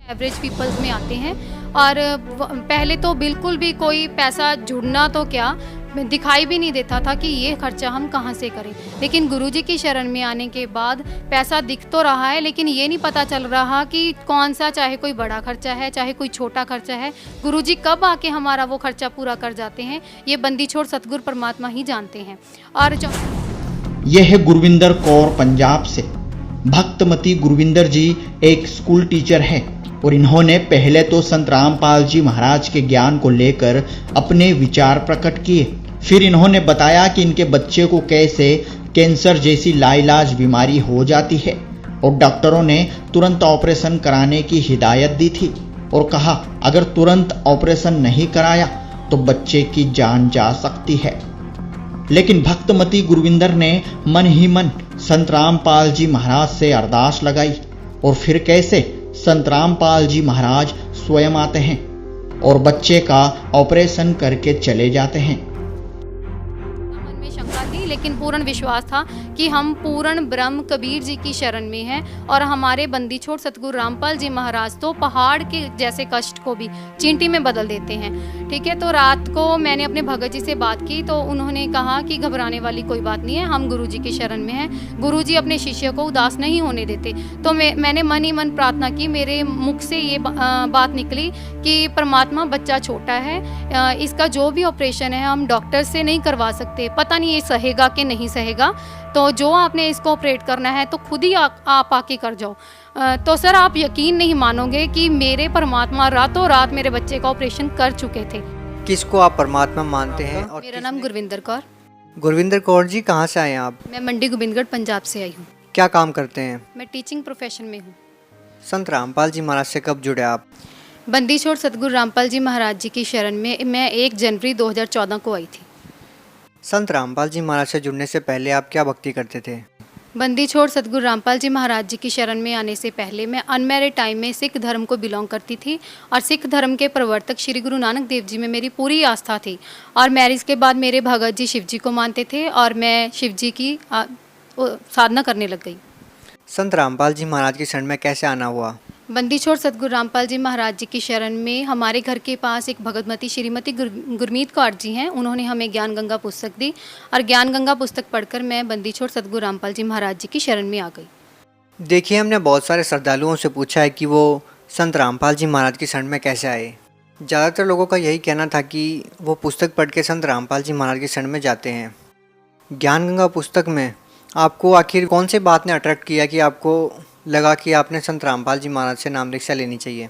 Average peoples में आते हैं और पहले तो बिल्कुल भी कोई पैसा जुड़ना तो क्या दिखाई भी नहीं देता था कि ये खर्चा हम कहाँ से करें। लेकिन गुरुजी की शरण में आने के बाद पैसा दिख तो रहा है, लेकिन ये नहीं पता चल रहा कि कौन सा, चाहे कोई बड़ा खर्चा है चाहे कोई छोटा खर्चा है, गुरुजी कब आके हमारा वो खर्चा पूरा कर जाते हैं, ये बंदी छोड़ सतगुरु परमात्मा ही जानते हैं। और जो यह है गुरविंदर कौर पंजाब से। भक्तमती गुरविंदर जी एक स्कूल टीचर हैं और इन्होंने पहले तो संत रामपाल जी महाराज के ज्ञान को लेकर अपने विचार प्रकट किए। फिर इन्होंने बताया कि इनके बच्चे को कैसे कैंसर जैसी लाइलाज बीमारी हो जाती है और डॉक्टरों ने तुरंत ऑपरेशन कराने की हिदायत दी थी और कहा अगर तुरंत ऑपरेशन नहीं कराया तो बच्चे की जान जा सकती है। लेकिन भक्तमती गुरविंदर ने मन ही मन संत रामपाल जी महाराज से अरदास लगाई और फिर कैसे संत रामपाल जी महाराज स्वयं आते हैं और बच्चे का ऑपरेशन करके चले जाते हैं। मन में शंका थी, लेकिन पूर्ण विश्वास था कि हम पूर्ण ब्रह्म कबीर जी की शरण में हैं और हमारे बंदी छोड़ सतगुरु रामपाल जी महाराज तो पहाड़ के जैसे कष्ट को भी चींटी में बदल देते हैं। ठीक है, तो रात को मैंने अपने भगत जी से बात की तो उन्होंने कहा कि घबराने वाली कोई बात नहीं है, हम गुरु जी की शरण में हैं, गुरु जी अपने शिष्य को उदास नहीं होने देते। तो मैंने मन ही मन प्रार्थना की, मेरे मुख से ये बात निकली कि परमात्मा बच्चा छोटा है, इसका जो भी ऑपरेशन है हम डॉक्टर से नहीं करवा सकते, पता नहीं ये सहेगा कि नहीं सहेगा, तो जो आपने इसको ऑपरेट करना है तो खुद ही आप आके कर जाओ। तो सर आप यकीन नहीं मानोगे कि मेरे परमात्मा रातों रात मेरे बच्चे का ऑपरेशन कर चुके थे। किसको आप परमात्मा मानते हैं? और मेरा नाम गुरविंदर कौर। गुरविंदर कौर जी कहाँ से आए हैं आप? मैं मंडी गोबिंदगढ़ पंजाब से आई हूँ। क्या काम करते हैं? मैं टीचिंग प्रोफेशन में हूँ। संत रामपाल जी महाराज से कब जुड़े आप? बंदी छोड़ सतगुरु रामपाल जी महाराज जी की शरण में मैं 1 जनवरी 2014 को आई थी। संत रामपाल जी महाराज से जुड़ने से पहले आप क्या भक्ति करते थे? बंदी छोड़ सतगुरु रामपाल जी महाराज जी की शरण में आने से पहले मैं अनमैरिड टाइम में सिख धर्म को बिलोंग करती थी और सिख धर्म के प्रवर्तक श्री गुरु नानक देव जी में मेरी पूरी आस्था थी। और मैरिज के बाद मेरे भगत जी शिव जी को मानते थे और मैं शिव जी की साधना करने लग गई। संत रामपाल जी महाराज की शरण में कैसे आना हुआ? बंदी छोड़ सतगुरु रामपाल जी महाराज जी की शरण में हमारे घर के पास एक भगतमती श्रीमती गुरमीत कौर जी हैं, उन्होंने हमें ज्ञान गंगा पुस्तक दी और ज्ञान गंगा पुस्तक पढ़कर मैं बंदी छोड़ सतगुरु रामपाल जी महाराज जी की शरण में आ गई। देखिए, हमने बहुत सारे श्रद्धालुओं से पूछा है कि वो संत रामपाल जी महाराज की शरण में कैसे आए। ज़्यादातर लोगों का यही कहना था कि वो पुस्तक पढ़ के संत रामपाल जी महाराज की शरण में जाते हैं। ज्ञान गंगा पुस्तक में आपको आखिर कौन सी बात ने अट्रैक्ट किया कि आपको लगा कि आपने संत रामपाल जी महाराज से नाम दीक्षा लेनी चाहिए?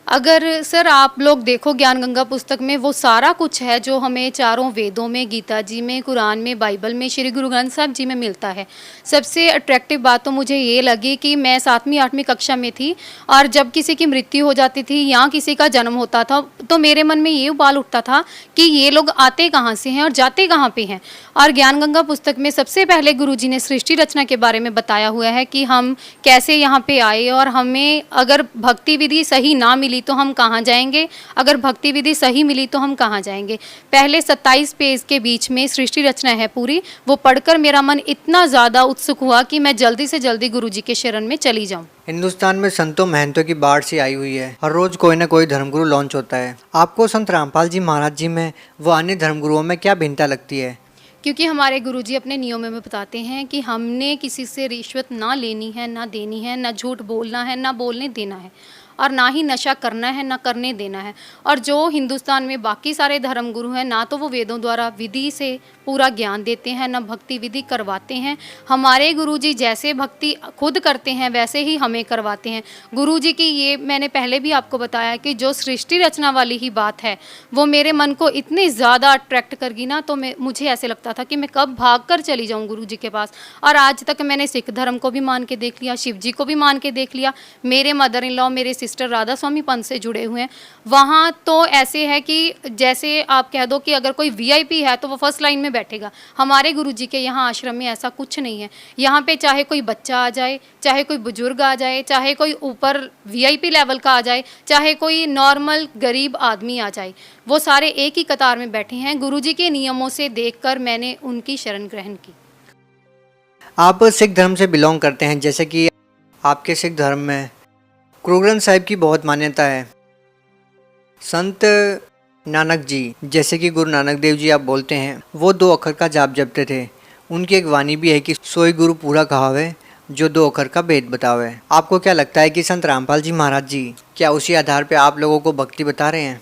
अगर सर आप लोग देखो ज्ञान गंगा पुस्तक में वो सारा कुछ है जो हमें चारों वेदों में, गीता जी में, कुरान में, बाइबल में, श्री गुरु ग्रंथ साहब जी में मिलता है। सबसे अट्रैक्टिव बात तो मुझे ये लगी कि मैं 7वीं 8वीं कक्षा में थी और जब किसी की मृत्यु हो जाती थी या किसी का जन्म होता था तो मेरे मन में ये उबाल उठता था कि ये लोग आते कहाँ से हैं और जाते कहाँ पे हैं। और ज्ञान गंगा पुस्तक में सबसे पहले गुरु जी ने सृष्टि रचना के बारे में बताया हुआ है कि हम कैसे यहाँ पे आए और हमें अगर भक्ति विधि सही ना मिली तो हम कहाँ जाएंगे, अगर भक्ति विधि सही मिली तो हम कहाँ जाएंगे। पहले 27 पेज के बीच में सृष्टि रचना है पूरी, वो पढ़कर मेरा मन इतना ज़्यादा उत्सुक हुआ कि मैं जल्दी से जल्दी गुरु जी के शरण में चली जाऊँ। हिंदुस्तान में संतों महंतों की बाढ़ सी आई हुई है, हर रोज कोई ना कोई धर्मगुरु लॉन्च होता है। आपको संत रामपाल जी महाराज जी में व अन्य धर्मगुरुओं में क्या भिन्नता लगती है? क्योंकि हमारे गुरुजी अपने नियमों में बताते हैं कि हमने किसी से रिश्वत ना लेनी है, ना देनी है, ना झूठ बोलना है, ना बोलने देना है और ना ही नशा करना है, ना करने देना है। और जो हिंदुस्तान में बाकी सारे धर्म गुरु हैं ना तो वो वेदों द्वारा विधि से पूरा ज्ञान देते हैं, ना भक्ति विधि करवाते हैं। हमारे गुरुजी जैसे भक्ति खुद करते हैं वैसे ही हमें करवाते हैं। गुरुजी की ये मैंने पहले भी आपको बताया कि जो सृष्टि रचना वाली ही बात है वो मेरे मन को इतनी ज़्यादा अट्रैक्ट कर गई ना, तो मुझे ऐसे लगता था कि मैं कब भाग कर चली जाऊँ गुरुजी के पास। और आज तक मैंने सिख धर्म को भी मान के देख लिया, शिव जी को भी मान के देख लिया, मेरे मदर इन लॉ मेरे सिस्टर राधा स्वामी पंथ से जुड़े हुए हैं। वहाँ तो ऐसे है कि जैसे आप कह दो कि अगर कोई वीआईपी है तो वो फर्स्ट लाइन में बैठेगा। हमारे गुरुजी के यहाँ आश्रम में ऐसा कुछ नहीं है। यहाँ पे चाहे कोई बच्चा आ जाए, चाहे कोई बुजुर्ग आ जाए, चाहे कोई ऊपर वीआईपी लेवल का आ जाए, चाहे कोई नॉर्मल गरीब आदमी आ जाए, वो सारे एक ही कतार में बैठे हैं। गुरुजी के नियमों से देखकर मैंने उनकी शरण ग्रहण की। आप सिख धर्म से बिलोंग करते हैं, जैसे कि आपके सिख धर्म में गुरु ग्रंथ साहिब की बहुत मान्यता है। संत नानक जी, जैसे कि गुरु नानक देव जी आप बोलते हैं, वो 2 अक्षर का जाप जपते थे। उनकी एक वाणी भी है कि सोई गुरु पूरा कहावे, जो 2 अक्षर का भेद बतावे। आपको क्या लगता है कि संत रामपाल जी महाराज जी क्या उसी आधार पे आप लोगों को भक्ति बता रहे हैं?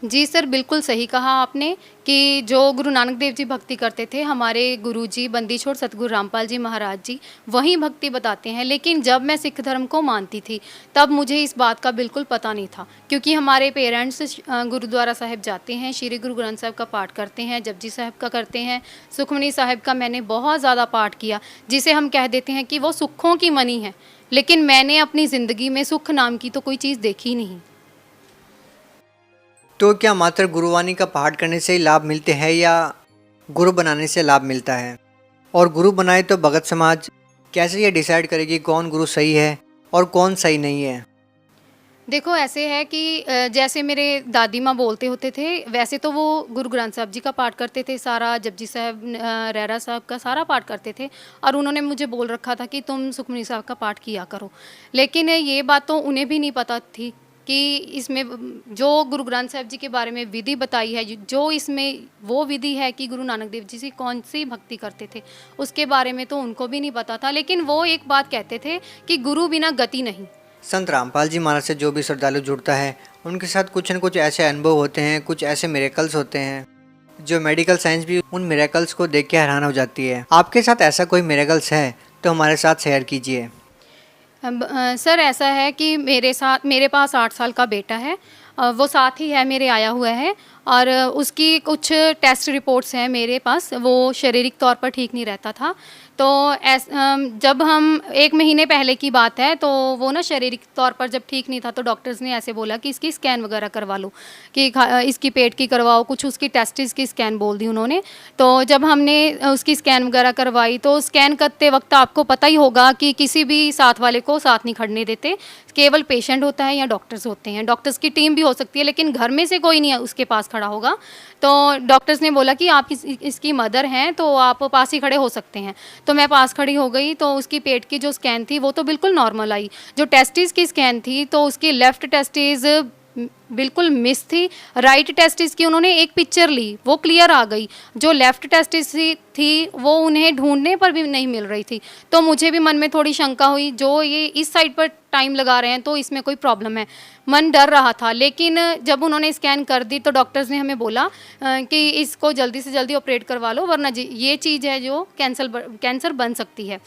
जी सर, बिल्कुल सही कहा आपने कि जो गुरु नानक देव जी भक्ति करते थे, हमारे गुरुजी बंदी छोड़ सतगुरु रामपाल जी महाराज जी वही भक्ति बताते हैं। लेकिन जब मैं सिख धर्म को मानती थी तब मुझे इस बात का बिल्कुल पता नहीं था, क्योंकि हमारे पेरेंट्स गुरुद्वारा साहिब जाते हैं, श्री गुरु ग्रंथ साहिब का पाठ करते हैं, जपजी साहिब का करते हैं, सुखमनी साहिब का मैंने बहुत ज़्यादा पाठ किया, जिसे हम कह देते हैं कि वो सुखों की मनी है। लेकिन मैंने अपनी ज़िंदगी में सुख नाम की तो कोई चीज़ देखी नहीं। तो क्या मात्र गुरुवाणी का पाठ करने से ही लाभ मिलते हैं या गुरु बनाने से लाभ मिलता है? और गुरु बनाए तो भगत समाज कैसे ये डिसाइड करेगी कौन गुरु सही है और कौन सही नहीं है? देखो ऐसे है कि जैसे मेरे दादी माँ बोलते होते थे, वैसे तो वो गुरु ग्रंथ साहब जी का पाठ करते थे, सारा जपजी साहब रहरा साहब का सारा पाठ करते थे, और उन्होंने मुझे बोल रखा था कि तुम सुखमनी साहब का पाठ किया करो। लेकिन ये बात तो उन्हें भी नहीं पता थी कि इसमें जो गुरु ग्रंथ साहब जी के बारे में विधि बताई है, जो इसमें वो विधि है कि गुरु नानक देव जी से कौन सी भक्ति करते थे, उसके बारे में तो उनको भी नहीं पता था। लेकिन वो एक बात कहते थे कि गुरु बिना गति नहीं। संत रामपाल जी महाराज से जो भी श्रद्धालु जुड़ता है उनके साथ कुछ न कुछ ऐसे अनुभव होते हैं, कुछ ऐसे मिरेकल्स होते हैं जो मेडिकल साइंस भी उन मिरेकल्स को देख के हैरान हो जाती है। आपके साथ ऐसा कोई मिरेकल्स है तो हमारे साथ शेयर कीजिए। सर ऐसा है कि मेरे पास 8 साल का बेटा है, वो साथ ही है मेरे आया हुआ है, और उसकी कुछ टेस्ट रिपोर्ट्स हैं मेरे पास। वो शारीरिक तौर पर ठीक नहीं रहता था, तो जब हम 1 महीने पहले की बात है, तो वो ना शारीरिक तौर पर जब ठीक नहीं था तो डॉक्टर्स ने ऐसे बोला कि इसकी स्कैन वगैरह करवा लो, कि इसकी पेट की करवाओ, कुछ उसकी टेस्टिस की स्कैन बोल दी उन्होंने। तो जब हमने उसकी स्कैन वगैरह करवाई तो स्कैन करते वक्त आपको पता ही होगा कि किसी भी साथ वाले को साथ नहीं खड़ने देते, केवल पेशेंट होता है या डॉक्टर्स होते हैं। डॉक्टर्स की टीम भी हो सकती है लेकिन घर में से कोई नहीं उसके पास खड़ा होगा। तो डॉक्टर्स ने बोला कि आप इसकी मदर हैं तो आप पास ही खड़े हो सकते हैं। तो मैं पास खड़ी हो गई, तो उसकी पेट की जो स्कैन थी वो तो बिल्कुल नॉर्मल आई। जो टेस्टिस की स्कैन थी तो उसकी लेफ़्ट टेस्टिस बिल्कुल मिस थी, राइट टेस्टिस की उन्होंने एक पिक्चर ली, वो क्लियर आ गई। जो लेफ़्ट टेस्टिस थी वो उन्हें ढूंढने पर भी नहीं मिल रही थी। तो मुझे भी मन में थोड़ी शंका हुई, जो ये इस साइड पर टाइम लगा रहे हैं तो इसमें कोई प्रॉब्लम है, मन डर रहा था। लेकिन जब उन्होंने स्कैन कर दी तो डॉक्टर्स ने हमें बोला कि इसको जल्दी से जल्दी ऑपरेट करवा लो, वरना ये चीज़ है जो कैंसर बन सकती है।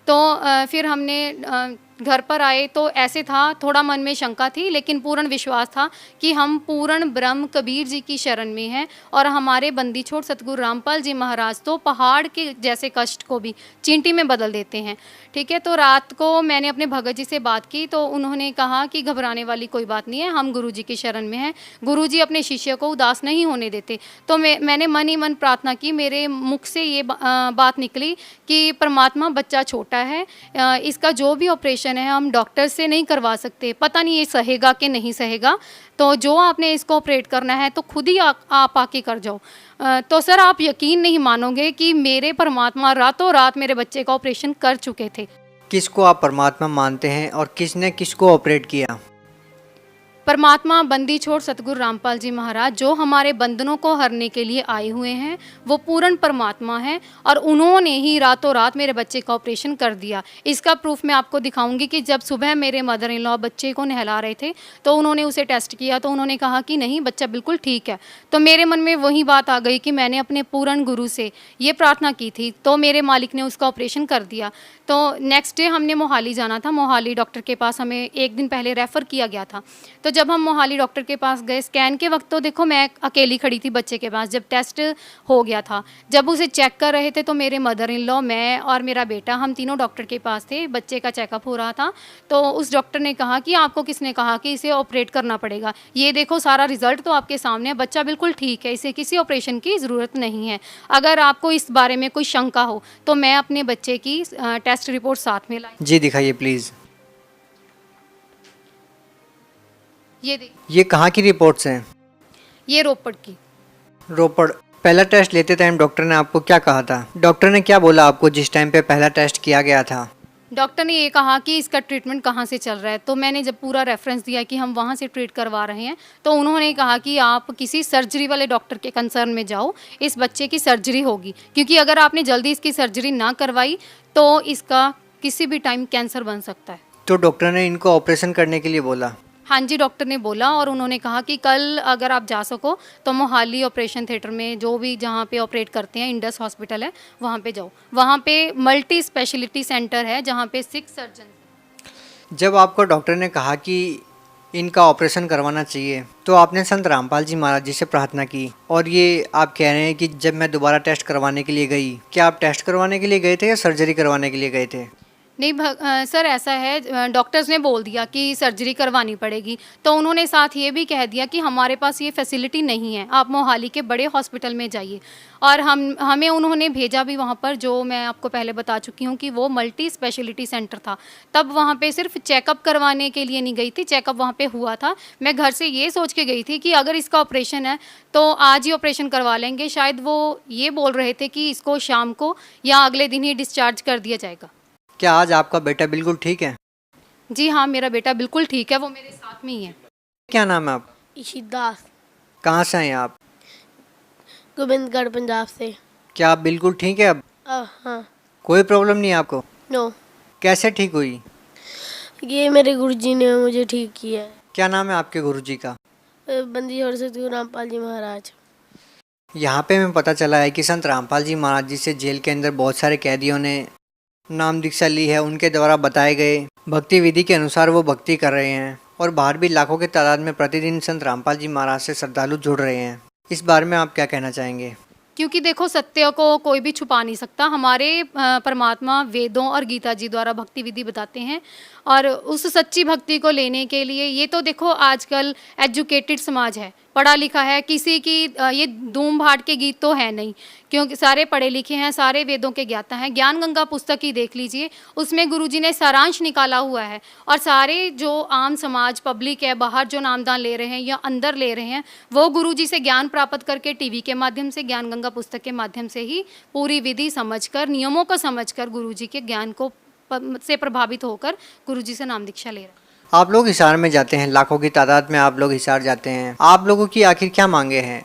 तो फिर हमने घर पर आए तो ऐसे था, थोड़ा मन में शंका थी लेकिन पूर्ण विश्वास था कि हम पूर्ण ब्रह्म कबीर जी की शरण में हैं, और हमारे बंदी छोड़ सतगुरु रामपाल जी महाराज तो पहाड़ के जैसे कष्ट को भी चींटी में बदल देते हैं। ठीक है, तो रात को मैंने अपने भगत जी से बात की तो उन्होंने कहा कि घबराने वाली कोई बात नहीं है, हम गुरु जी की शरण में हैं, गुरु जी अपने शिष्य को उदास नहीं होने देते। तो मैंने मन ही मन प्रार्थना की, मेरे मुख से ये बात निकली कि परमात्मा बच्चा छोटा है, इसका जो भी ऑपरेशन है हम डॉक्टर से नहीं करवा सकते, पता नहीं ये सहेगा कि नहीं सहेगा, तो जो आपने इसको ऑपरेट करना है तो खुद ही आप आके कर जाओ। तो सर आप यकीन नहीं मानोगे कि मेरे परमात्मा रातों रात मेरे बच्चे का ऑपरेशन कर चुके थे। किसको आप परमात्मा मानते हैं और किसने किसको ऑपरेट किया? परमात्मा बंदी छोड़ सतगुरु रामपाल जी महाराज जो हमारे बंधनों को हरने के लिए आए हुए हैं, वो पूर्ण परमात्मा हैं, और उन्होंने ही रातों रात मेरे बच्चे का ऑपरेशन कर दिया। इसका प्रूफ मैं आपको दिखाऊंगी कि जब सुबह मेरे मदर इन लॉ बच्चे को नहला रहे थे तो उन्होंने उसे टेस्ट किया तो उन्होंने कहा कि नहीं बच्चा बिल्कुल ठीक है। तो मेरे मन में वही बात आ गई कि मैंने अपने पूर्ण गुरु से ये प्रार्थना की थी तो मेरे मालिक ने उसका ऑपरेशन कर दिया। तो नेक्स्ट डे हमने मोहाली जाना था, मोहाली डॉक्टर के पास हमें 1 दिन पहले रेफ़र किया गया था। तो जब हम मोहाली डॉक्टर के पास गए स्कैन के वक्त, तो देखो मैं अकेली खड़ी थी बच्चे के पास। जब टेस्ट हो गया था, जब उसे चेक कर रहे थे तो मेरे मदर इन लॉ, मैं और मेरा बेटा, हम तीनों डॉक्टर के पास थे। बच्चे का चेकअप हो रहा था तो उस डॉक्टर ने कहा कि आपको किसने कहा कि इसे ऑपरेट करना पड़ेगा, ये देखो सारा रिजल्ट तो आपके सामने है, बच्चा बिल्कुल ठीक है, इसे किसी ऑपरेशन की ज़रूरत नहीं है। अगर आपको इस बारे में कोई शंका हो तो मैं अपने बच्चे की टेस्ट रिपोर्ट साथ में लाई। जी दिखाइए प्लीज़। ये कहाँ की रिपोर्ट्स हैं? ये रोपड़ की। रोपड़। पहला टेस्ट लेते टाइम डॉक्टर ने आपको क्या कहा था? डॉक्टर ने क्या बोला आपको जिस टाइम पे पहला टेस्ट किया गया था? डॉक्टर ने ये कहा कि इसका ट्रीटमेंट कहाँ से चल रहा है, तो मैंने जब पूरा रेफरेंस दिया कि हम वहाँ से ट्रीट करवा रहे हैं, तो उन्होंने कहा कि आप किसी सर्जरी वाले डॉक्टर के कंसर्न में जाओ, इस बच्चे की सर्जरी होगी, क्योंकि अगर आपने जल्दी इसकी सर्जरी ना करवाई तो इसका किसी भी टाइम कैंसर बन सकता है। तो डॉक्टर ने इनको ऑपरेशन करने के लिए बोला? हाँ जी, डॉक्टर ने बोला और उन्होंने कहा कि कल अगर आप जा सको तो मोहाली ऑपरेशन थिएटर में, जो भी जहाँ पे ऑपरेट करते हैं, इंडस हॉस्पिटल है, वहाँ पे जाओ। वहाँ पे मल्टी स्पेशलिटी सेंटर है जहाँ पे 6 सर्जन। जब आपको डॉक्टर ने कहा कि इनका ऑपरेशन करवाना चाहिए तो आपने संत रामपाल जी महाराज जी से प्रार्थना की, और ये आप कह रहे हैं कि जब मैं दोबारा टेस्ट करवाने के लिए गई, क्या आप टेस्ट करवाने के लिए गए थे या सर्जरी करवाने के लिए गए थे? नहीं सर, ऐसा है, डॉक्टर्स ने बोल दिया कि सर्जरी करवानी पड़ेगी, तो उन्होंने साथ ये भी कह दिया कि हमारे पास ये फैसिलिटी नहीं है, आप मोहाली के बड़े हॉस्पिटल में जाइए। और हमें उन्होंने भेजा भी वहाँ पर, जो मैं आपको पहले बता चुकी हूँ कि वो मल्टी स्पेशलिटी सेंटर था। तब वहाँ पे सिर्फ चेकअप करवाने के लिए नहीं गई थी, चेकअप वहाँ पे हुआ था। मैं घर से ये सोच के गई थी कि अगर इसका ऑपरेशन है तो आज ही ऑपरेशन करवा लेंगे। शायद वो ये बोल रहे थे कि इसको शाम को या अगले दिन ही डिस्चार्ज कर दिया जाएगा। क्या आज आपका बेटा बिल्कुल ठीक है? जी हाँ, मेरा बेटा बिल्कुल ठीक है, वो मेरे साथ में ही है। क्या नाम है आप? इशित दास, कहाँ से हैं आप? गोविंदगढ़, पंजाब से। क्या आप बिल्कुल ठीक है अब? हाँ। कोई प्रॉब्लम नहीं है आपको? नो, कैसे ठीक हुई? ये मेरे गुरुजी ने मुझे ठीक किया है। क्या नाम है आपके गुरुजी का? बंदी छोड़ सतगुरु रामपाल जी महाराज। यहाँ पे हमें पता चला है कि संत रामपाल जी महाराज जी से जेल के अंदर बहुत सारे कैदियों ने नाम दीक्षा ली है। उनके द्वारा बताए गए भक्ति विधि के अनुसार वो भक्ति कर रहे हैं, और बाहर भी लाखों की तादाद में प्रतिदिन संत रामपाल जी महाराज से श्रद्धालु जुड़ रहे हैं। इस बारे में आप क्या कहना चाहेंगे? क्योंकि देखो, सत्य को कोई भी छुपा नहीं सकता। हमारे परमात्मा वेदों और गीता जी द्वारा भक्ति विधि बताते हैं, और उस सच्ची भक्ति को लेने के लिए, ये तो देखो आजकल एजुकेटेड समाज है, पढ़ा लिखा है, किसी की ये धूम भाट के गीत तो है नहीं, क्योंकि सारे पढ़े लिखे हैं, सारे वेदों के ज्ञाता हैं। ज्ञान गंगा पुस्तक ही देख लीजिए, उसमें गुरुजी ने सारांश निकाला हुआ है। और सारे जो आम समाज पब्लिक है, बाहर जो नामदान ले रहे हैं या अंदर ले रहे हैं, वो गुरुजी से ज्ञान प्राप्त करके टीवी के माध्यम से, ज्ञान गंगा पुस्तक के माध्यम से ही पूरी विधि समझकर, नियमों को समझकर, गुरुजी के ज्ञान को से प्रभावित होकर गुरुजी से नाम दीक्षा ले रहे हैं। आप लोग हिसार में जाते हैं, लाखों की तादाद में आप लोग हिसार जाते हैं, आप लोगों की आखिर क्या मांगे हैं?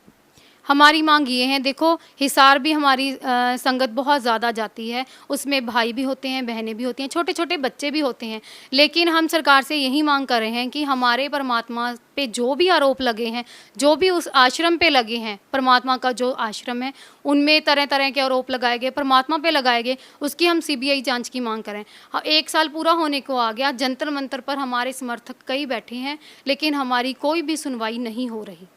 हमारी मांग ये है, देखो हिसार भी हमारी संगत बहुत ज़्यादा जाती है, उसमें भाई भी होते हैं, बहनें भी होती हैं, छोटे छोटे बच्चे भी होते हैं। लेकिन हम सरकार से यही मांग कर रहे हैं कि हमारे परमात्मा पे जो भी आरोप लगे हैं, जो भी उस आश्रम पे लगे हैं, परमात्मा का जो आश्रम है उनमें तरह तरह के आरोप लगाए गए, परमात्मा पे लगाए गए, उसकी हम CBI जांच की मांग करें। 1 साल पूरा होने को आ गया, जंतर मंतर पर हमारे समर्थक कई बैठे हैं, लेकिन हमारी कोई भी सुनवाई नहीं हो रही।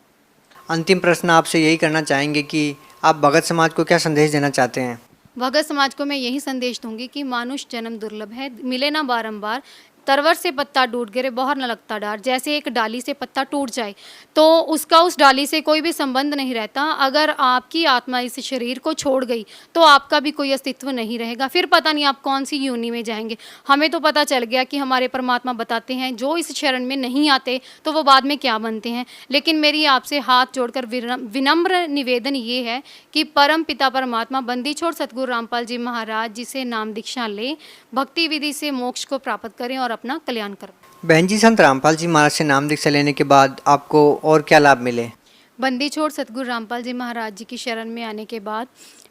अंतिम प्रश्न आपसे यही करना चाहेंगे कि आप भगत समाज को क्या संदेश देना चाहते हैं? भगत समाज को मैं यही संदेश दूंगी कि मानुष जन्म दुर्लभ है, मिले ना बारंबार। तरवर से पत्ता टूट गिरे, बहर न लगता डार। जैसे एक डाली से पत्ता टूट जाए तो उसका उस डाली से कोई भी संबंध नहीं रहता। अगर आपकी आत्मा इस शरीर को छोड़ गई तो आपका भी कोई अस्तित्व नहीं रहेगा, फिर पता नहीं आप कौन सी योनि में जाएंगे। हमें तो पता चल गया कि हमारे परमात्मा बताते हैं, जो इस शरण में नहीं आते तो वो बाद में क्या बनते हैं। लेकिन मेरी आपसे हाथ जोड़कर विनम्र निवेदन ये है कि परम पिता परमात्मा बंदी छोड़ सतगुरु रामपाल जी महाराज जी से नाम दीक्षा लें, भक्ति विधि से मोक्ष को प्राप्त करें और अपना कल्याण करें। बहन जी, संत रामपाल जी महाराज से नाम दीक्षा लेने के बाद आपको और क्या लाभ मिले? बंदी छोड़ सतगुरु रामपाल जी महाराज जी की शरण में आने के बाद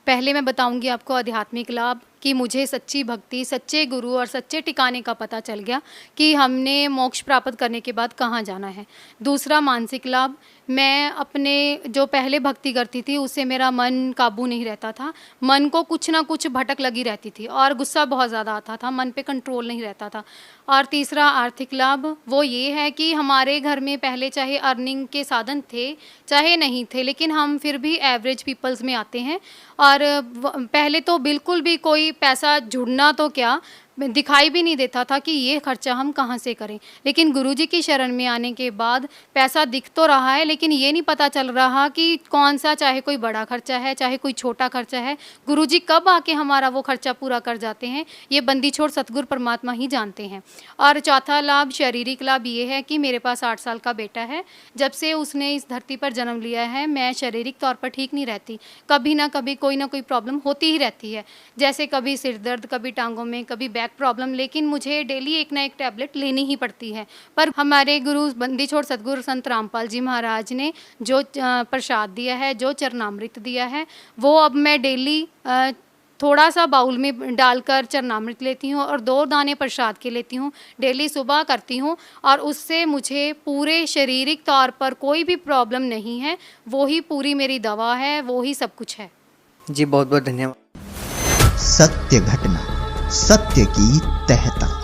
पहले मैं बताऊंगी आपको आध्यात्मिक लाभ, कि मुझे सच्ची भक्ति, सच्चे गुरु और सच्चे ठिकाने का पता चल गया कि हमने मोक्ष प्राप्त करने के बाद कहाँ जाना है। दूसरा मानसिक लाभ, मैं अपने जो पहले भक्ति करती थी उससे मेरा मन काबू नहीं रहता था, मन को कुछ ना कुछ भटक लगी रहती थी और गुस्सा बहुत ज़्यादा आता था, मन पे कंट्रोल नहीं रहता था। और तीसरा आर्थिक लाभ वो ये है कि हमारे घर में पहले चाहे अर्निंग के साधन थे चाहे नहीं थे, लेकिन हम फिर भी एवरेज पीपल्स में आते हैं। और पहले तो बिल्कुल भी कोई पैसा जुड़ना तो क्या दिखाई भी नहीं देता था कि ये खर्चा हम कहाँ से करें। लेकिन गुरुजी की शरण में आने के बाद पैसा दिख तो रहा है, लेकिन ये नहीं पता चल रहा कि कौन सा, चाहे कोई बड़ा खर्चा है चाहे कोई छोटा खर्चा है, गुरुजी कब आके हमारा वो खर्चा पूरा कर जाते हैं, ये बंदी छोड़ सतगुरु परमात्मा ही जानते हैं। और चौथा लाभ, शारीरिक लाभ ये है कि मेरे पास 8 साल का बेटा है। जब से उसने इस धरती पर जन्म लिया है मैं शारीरिक तौर पर ठीक नहीं रहती, कभी ना कभी कोई ना कोई प्रॉब्लम होती ही रहती है। जैसे कभी सिर दर्द, कभी टांगों में, कभी बैक बैक प्रॉब्लम, लेकिन मुझे डेली एक ना एक टैबलेट लेनी ही पड़ती है। पर हमारे गुरु बंदी छोड़ सतगुरु संत रामपाल जी महाराज ने जो प्रसाद दिया है, जो चरणामृत दिया है, वो अब मैं डेली थोड़ा सा बाउल में डालकर चरणामृत लेती हूँ और 2 दाने प्रसाद के लेती हूँ, डेली सुबह करती हूँ, और उससे मुझे पूरे शारीरिक तौर पर कोई भी प्रॉब्लम नहीं है। वो ही पूरी मेरी दवा है, वो ही सब कुछ है। जी बहुत बहुत धन्यवाद। सत्य घटना, सत्य की तह तक।